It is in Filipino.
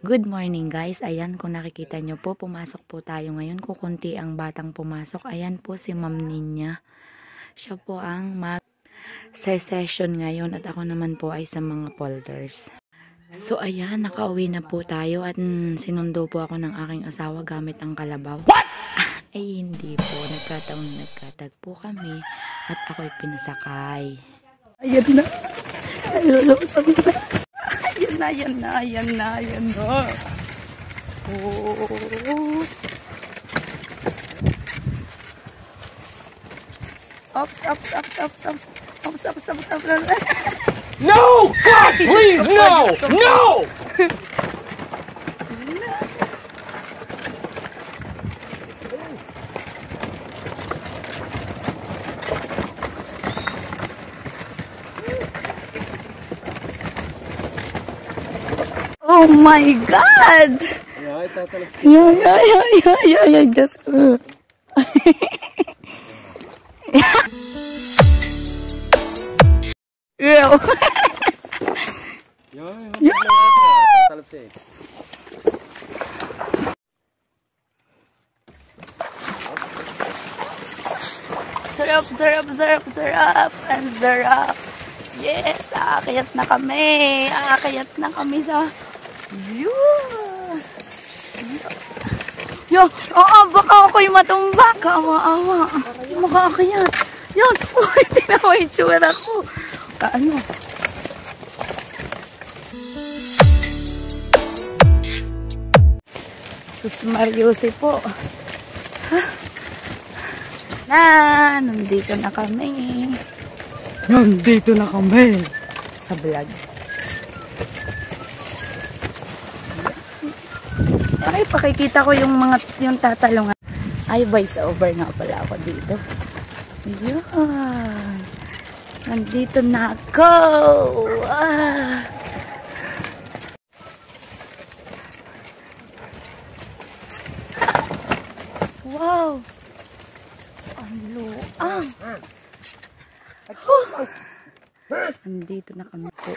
Good morning guys, ayan kung nakikita nyo po, pumasok po tayo ngayon. Kukunti ang batang pumasok. Ayan po si Ma'am Ninya. Siya po ang mag-session ngayon at ako naman po ay sa mga folders. So ayan, nakauwi na po tayo at sinundo po ako ng aking asawa gamit ang kalabaw. What? Ay hindi po, nagkatagpo kami at ako'y pinasakay. Ayan na, lulusan na. Ayan na. Oh. Up. No! God, please, no! No! Oh my God! Yeah, just... Ew! Sarap! Yes! Aakyat na kami sa... Yo! Baka ako'y matumba! Kawa-awa! Makaakyat! Yan! Uy! Tingnan mo yung tsura ko! Kaano? Sus Mariusi po! Nandito na kami sa vlog. Ay, pakikita ko yung tatalungan. Ay, voice over nga pala ako dito. Ayan. Nandito na ako. Wow. Ang luang. Nandito na kami po.